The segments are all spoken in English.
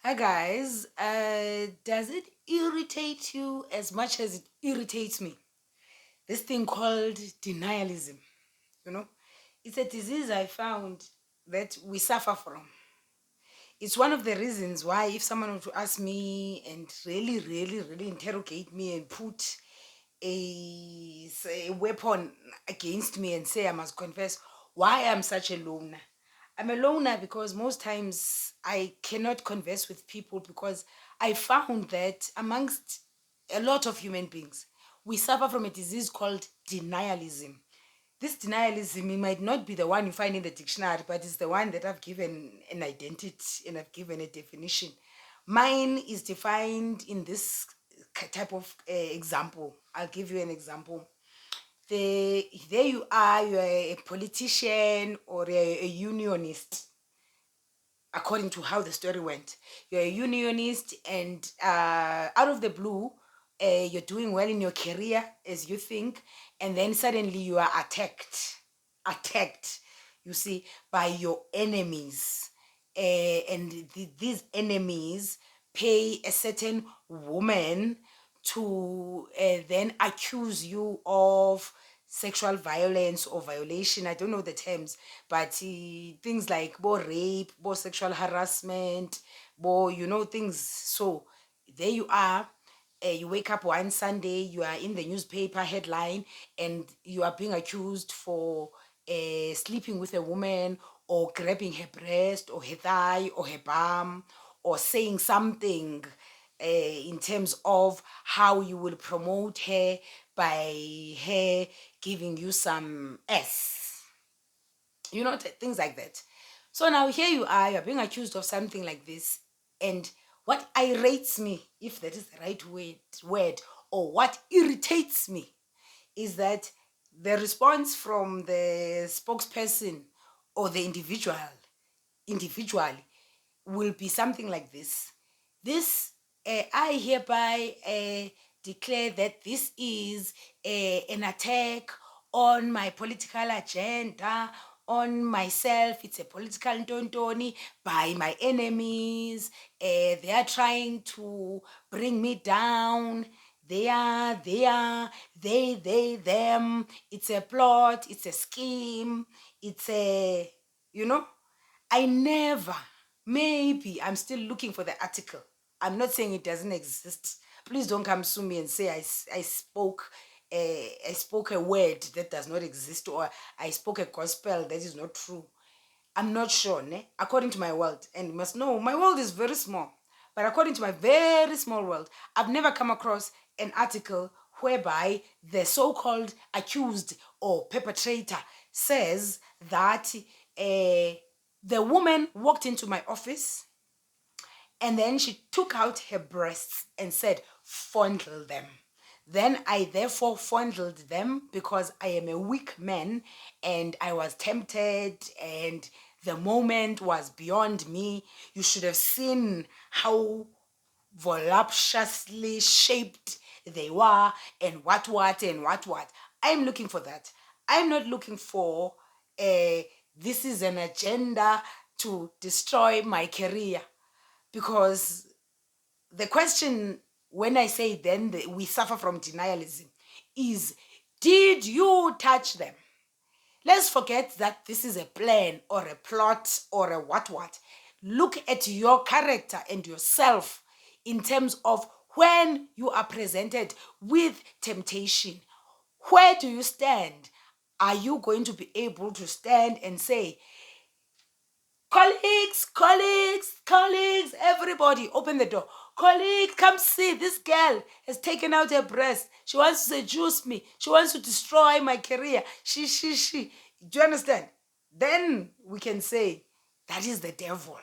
Hi guys, does it irritate you as much as it irritates me? This thing called denialism, you know, it's a disease I found that we suffer from. It's one of the reasons why if someone were to ask me and really interrogate me and put a weapon against me and say I must confess why I'm such a loner. I'm a loner because most times I cannot converse with people because I found that amongst a lot of human beings, we suffer from a disease called denialism. This denialism, it might not be the one you find in the dictionary, but it's the one that I've given an identity and I've given a definition. Mine is defined in this type of example. I'll give you an example. There you are, you're a politician or a unionist, according to how the story went. You're a unionist, and out of the blue, you're doing well in your career as you think, and then suddenly you are attacked, you see, by your enemies. And these enemies pay a certain woman to then accuse you of sexual violence or violation. I don't know the terms, but things like more rape, more sexual harassment, more, things. So there you are. You wake up one Sunday, you are in the newspaper headline, and you are being accused for sleeping with a woman, or grabbing her breast or her thigh or her bum, or saying something in terms of how you will promote her by her giving you some S, things like that. So now here you are, you're being accused of something like this. And what irates me, if that is the right word, or what irritates me, is that the response from the spokesperson or the individually will be something like this. This, I hereby declare that this is an attack on my political agenda, on myself. It's a political tontoni by my enemies. They are trying to bring me down. Them. It's a plot, it's a scheme, it's a, you know, I never, maybe I'm still looking for the article. I'm not saying it doesn't exist. Please don't come sue me and say I spoke I spoke a word that does not exist, or I spoke a gospel that is not true. I'm not sure, ne? According to my world. And you must know, my world is very small. But according to my very small world, I've never come across an article whereby the so-called accused or perpetrator says that the woman walked into my office and then she took out her breasts and said, fondle them. Then I therefore fondled them because I am a weak man and I was tempted and the moment was beyond me. You should have seen how voluptuously shaped they were, and what. I'm looking for that. I'm not looking for this is an agenda to destroy my career, because the question, when I say then we suffer from denialism, is, did you touch them? Let's forget that this is a plan or a plot or a what. Look at your character and yourself in terms of when you are presented with temptation. Where do you stand? Are you going to be able to stand and say, colleagues, everybody, open the door. Colleague, come see, this girl has taken out her breast. She wants to seduce me. She wants to destroy my career. She. Do you understand? Then we can say, that is the devil.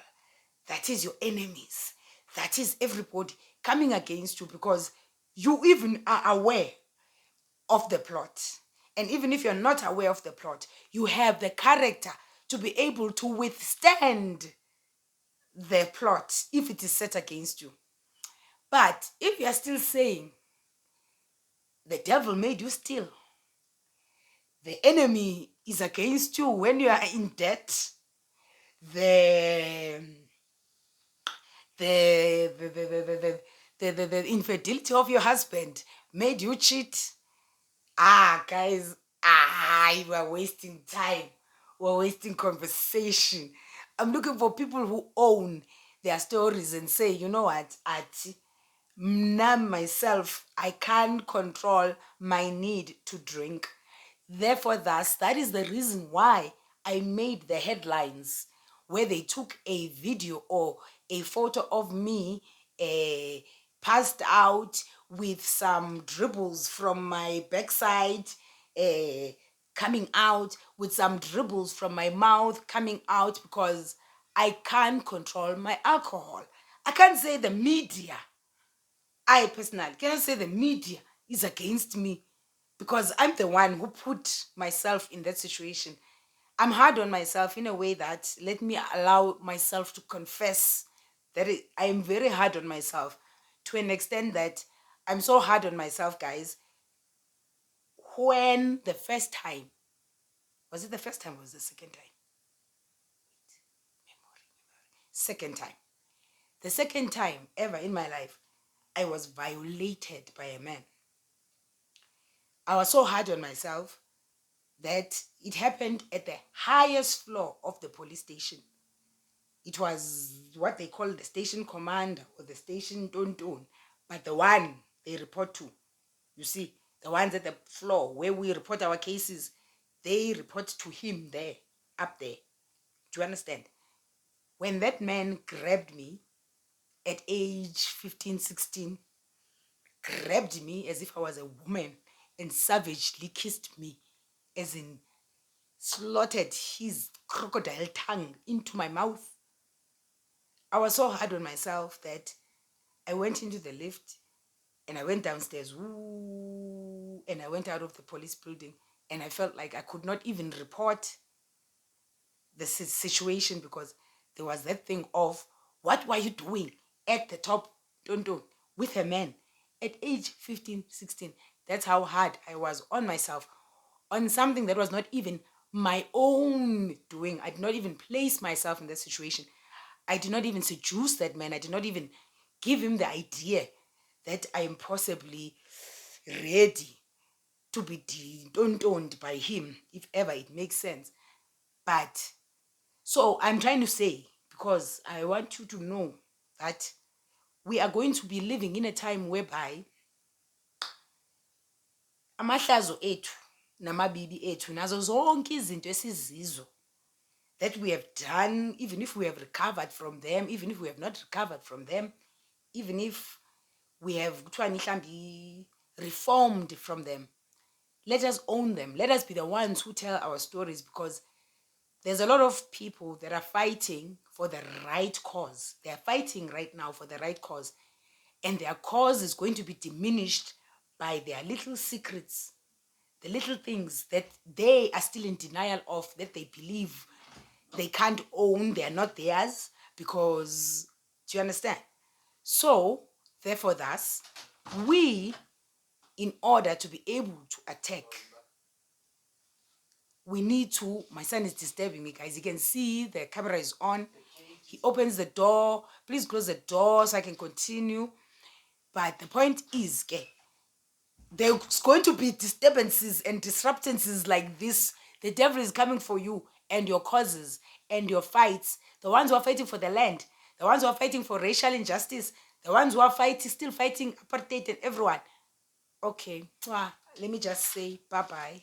That is your enemies. That is everybody coming against you because you even are aware of the plot. And even if you're not aware of the plot, you have the character to be able to withstand the plot if it is set against you. But if you are still saying the devil made you steal, the enemy is against you when you are in debt, the the infidelity of your husband made you cheat. Guys, you are wasting time. We're wasting conversation. I'm looking for people who own their stories and say, you know what, Ati, myself, I can't control my need to drink. Therefore, thus, that is the reason why I made the headlines where they took a video or a photo of me passed out with some dribbles from my backside coming out, with some dribbles from my mouth coming out, because I can't control my alcohol. I can't say the media, I personally cannot say the media is against me, because I'm the one who put myself in that situation. I'm hard on myself in a way that let me allow myself to confess that I am very hard on myself, to an extent that I'm so hard on myself, guys. When the first time, was it the first time or was it the second time? Second time. The second time ever in my life, I was violated by a man. I was so hard on myself that it happened at the highest floor of the police station. It was what they call the station commander or the station tonton, but the one they report to, you see, the ones at the floor where we report our cases, they report to him there, up there. Do you understand? When that man grabbed me at age 15, 16, grabbed me as if I was a woman and savagely kissed me, as in slaughtered his crocodile tongue into my mouth. I was so hard on myself that I went into the lift and I went downstairs, and I went out of the police building, and I felt like I could not even report the situation, because there was that thing of, what were you doing at the top, don't, with a man at age 15, 16? That's how hard I was on myself, on something that was not even my own doing. I did not even place myself in that situation. I did not even seduce that man. I did not even give him the idea that I am possibly ready to be owned by him, if ever it makes sense. But, so I'm trying to say, because I want you to know that we are going to be living in a time whereby amahlazo ethu namabibi ethu nazo zonke izinto esizizo that we have done, even if we have recovered from them, even if we have not recovered from them, even if we have reformed from them, let us own them. Let us be the ones who tell our stories, because there's a lot of people that are fighting for the right cause. They are fighting right now for the right cause, and their cause is going to be diminished by their little secrets, the little things that they are still in denial of, that they believe they can't own, they are not theirs, because, do you understand? So, therefore, thus, we, in order to be able to attack, we need to, my son is disturbing me, guys. You can see the camera is on. He opens the door. Please close the door so I can continue. But the point is, okay, there's going to be disturbances and disruptances like this. The devil is coming for you and your causes and your fights. The ones who are fighting for the land, the ones who are fighting for racial injustice, the ones who are still fighting apartheid and everyone. Okay, let me just say bye-bye.